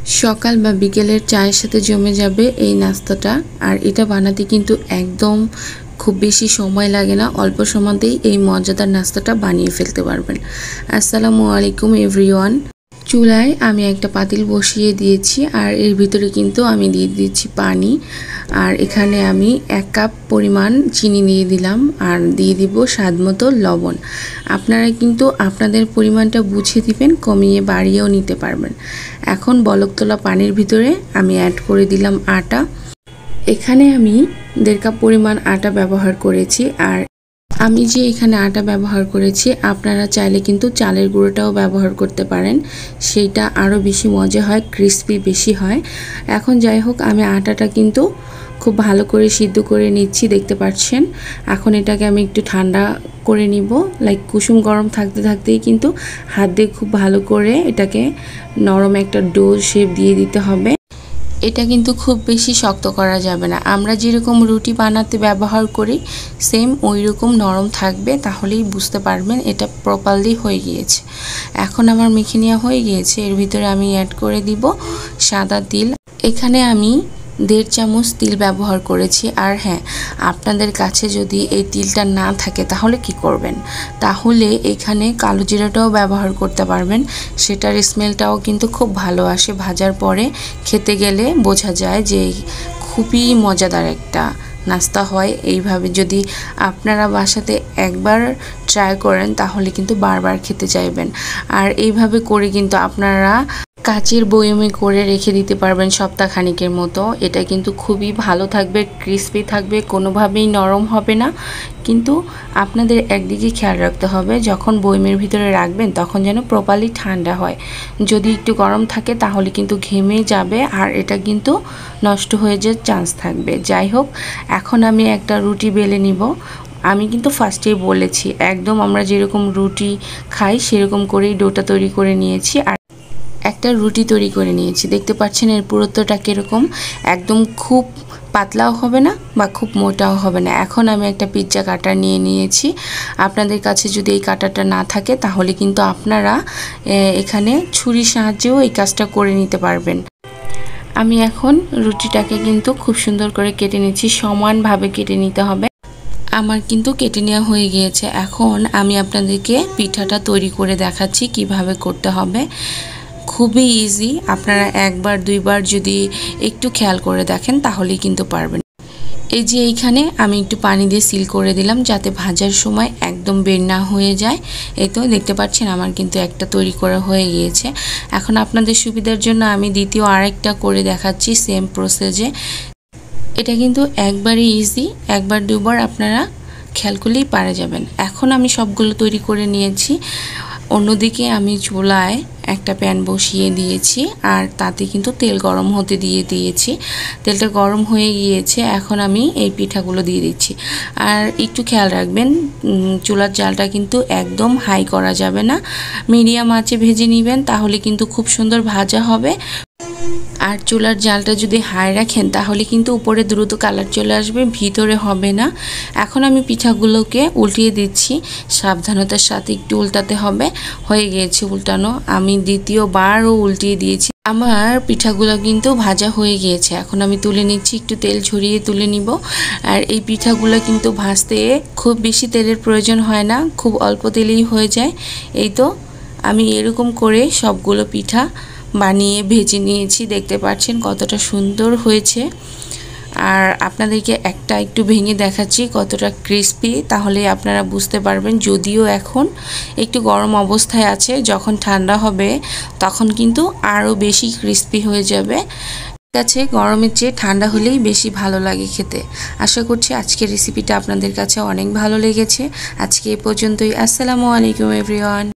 সকাল বা বিকেলের চায়ের সাথে জমে যাবে এই নাস্তাটা। আর এটা বানাতে কিন্তু একদম খুব বেশি সময় লাগে না, অল্প সময়তেই এই মজাদার নাস্তাটা বানিয়ে ফেলতে পারবেন। আসসালামু আলাইকুম এভরিওয়ান। চুলায় আমি একটা পাতিল বসিয়ে দিয়েছি আর এর ভিতরে কিন্তু আমি দিয়ে দিচ্ছি পানি। আর এখানে আমি 1 কাপ পরিমাণ চিনি দিয়ে দিলাম আর দিয়ে দিব স্বাদমতো লবণ। আপনারা কিন্তু আপনাদের পরিমাণটা বুঝে দিবেন, কমিয়ে বাড়িয়েও নিতে পারবেন। এখন বলক তোলা পানির ভিতরে আমি অ্যাড করে দিলাম আটা। এখানে আমি 1.5 কাপ পরিমাণ আটা ব্যবহার করেছি। আর আমি যে এখানে আটা ব্যবহার করেছি, আপনারা চাইলে কিন্তু চালের গুঁড়োটাও ব্যবহার করতে পারেন, সেইটা আরও বেশি মজা হয়, ক্রিস্পি বেশি হয়। এখন যাই হোক, আমি আটাটা কিন্তু খুব ভালো করে সিদ্ধ করে নিচ্ছি, দেখতে পাচ্ছেন। এখন এটাকে আমি একটু ঠান্ডা করে নিব, লাইক কুসুম গরম থাকতে থাকতেই কিন্তু হাত দিয়ে খুব ভালো করে এটাকে নরম একটা ডো শেপ দিয়ে দিতে হবে। এটা কিন্তু খুব বেশি শক্ত করা যাবে না, আমরা যেরকম রুটি বানাতে ব্যবহার করি সেম ওই রকম নরম থাকবে, তাহলেই বুঝতে পারবেন এটা প্রপারলি হয়ে গিয়েছে। এখন আমার মেখে নেওয়া হয়ে গিয়েছে। এর ভিতরে আমি অ্যাড করে দিব সাদা তিল। এখানে আমি 1.5 চামচ তিল ব্যবহার করেছি। আর হ্যাঁ, আপনাদের কাছে যদি এই তিলটা না থাকে তাহলে কি করবেন, তাহলে এখানে কালো জিরাটাও ব্যবহার করতে পারবেন। সেটার স্মেলটাও কিন্তু খুব ভালো আসে, ভাজার পরে খেতে গেলে বোঝা যায় যে খুবই মজাদার একটা নাস্তা হয়। এইভাবে যদি আপনারা বাসাতে একবার ট্রাই করেন তাহলে কিন্তু বারবার খেতে চাইবেন। আর এইভাবে করে কিন্তু আপনারা কাচের বয়মে করে রেখে দিতে পারবেন সপ্তাহখানেকের মতো। এটা কিন্তু খুবই ভালো থাকবে, ক্রিস্পি থাকবে, কোনোভাবেই নরম হবে না। কিন্তু আপনাদের একদিকে খেয়াল রাখতে হবে, যখন বয়মের ভিতরে রাখবেন তখন যেন প্রপারলি ঠান্ডা হয়। যদি একটু গরম থাকে তাহলে কিন্তু ঘেমে যাবে আর এটা কিন্তু নষ্ট হয়ে যাওয়ার চান্স থাকবে। যাই হোক, এখন আমি একটা রুটি বেলে নিব। আমি কিন্তু ফার্স্টেই বলেছি, একদম আমরা যেরকম রুটি খাই সেরকম করেই ডোটা তৈরি করে নিয়েছি। আর একটা রুটি তৈরি করে নিয়েছি, দেখতে পাচ্ছেন এর পুরুত্বটা কীরকম। একদম খুব পাতলাও হবে না বা খুব মোটাও হবে না। এখন আমি একটা পিৎজা কাটার নিয়ে নিয়েছি। আপনাদের কাছে যদি এই কাটারটা না থাকে তাহলে কিন্তু আপনারা এখানে ছুরির সাহায্যেও এই কাজটা করে নিতে পারবেন। আমি এখন রুটিটাকে কিন্তু খুব সুন্দর করে কেটে নিচ্ছি, সমানভাবে কেটে নিতে হবে। আমার কিন্তু কেটে নেওয়া হয়ে গিয়েছে। এখন আমি আপনাদেরকে পিঠাটা তৈরি করে দেখাচ্ছি কিভাবে করতে হবে। খুবই ইজি, আপনারা একবার দুইবার যদি একটু খেয়াল করে দেখেন তাহলেই কিন্তু পারবেন। এই যে এইখানে আমি একটু পানি দিয়ে সিল করে দিলাম যাতে ভাজার সময় একদম বের না হয়ে যায়। এই তো দেখতে পাচ্ছেন আমার কিন্তু একটা তৈরি করা হয়ে গিয়েছে। এখন আপনাদের সুবিধার জন্য আমি দ্বিতীয় আরেকটা করে দেখাচ্ছি সেম প্রসেসে। এটা কিন্তু একবারই ইজি, একবার দুবার আপনারা খেয়াল করলেই পারা যাবেন। এখন আমি সবগুলো তৈরি করে নিয়েছি। অন্যদিকে আমি চুলায় একটা প্যান বসিয়ে দিয়েছি আর তাতে কিন্তু তেল গরম হতে দিয়ে দিয়েছি। তেলটা গরম হয়ে গিয়েছে, এখন আমি এই পিঠাগুলো দিয়ে দিচ্ছি। আর একটু খেয়াল রাখবেন, চুলার জালটা কিন্তু একদম হাই করা যাবে না, মিডিয়াম আঁচে ভেজে নেবেন, তাহলে কিন্তু খুব সুন্দর ভাজা হবে। আর চুলার জালটা যদি হাই রাখেন তাহলে কিন্তু উপরে দ্রুত কালার চলে আসবে, ভিতরে হবে না। এখন আমি পিঠাগুলোকে উল্টিয়ে দিচ্ছি, সাবধানতার সাথে একটু উল্টাতে হবে। হয়ে গিয়েছে উল্টানো, আমি দ্বিতীয়বারও উল্টিয়ে দিয়েছি। আমার পিঠাগুলো কিন্তু ভাজা হয়ে গিয়েছে। এখন আমি তুলে নিচ্ছি, একটু তেল ঝরিয়ে তুলে নিব। আর এই পিঠাগুলো কিন্তু ভাজতে খুব বেশি তেলের প্রয়োজন হয় না, খুব অল্প তেলেই হয়ে যায়। এই তো আমি এরকম করে সবগুলো পিঠা বানিয়ে ভেজে নিয়েছি, দেখতে পাচ্ছেন কতটা সুন্দর হয়েছে। আর আপনাদেরকে একটা একটু ভেঙে দেখাচ্ছি কতটা ক্রিস্পি, তাহলে আপনারা বুঝতে পারবেন। যদিও এখন একটু গরম অবস্থায় আছে, যখন ঠান্ডা হবে তখন কিন্তু আরও বেশি ক্রিস্পি হয়ে যাবে। কাছে গরমের চেয়ে ঠান্ডা হলেই বেশি ভালো লাগে খেতে। আশা করছি আজকের রেসিপিটা আপনাদের কাছে অনেক ভালো লেগেছে। আজকে এ পর্যন্তই। আসসালামু আলাইকুম এভরিওয়ান।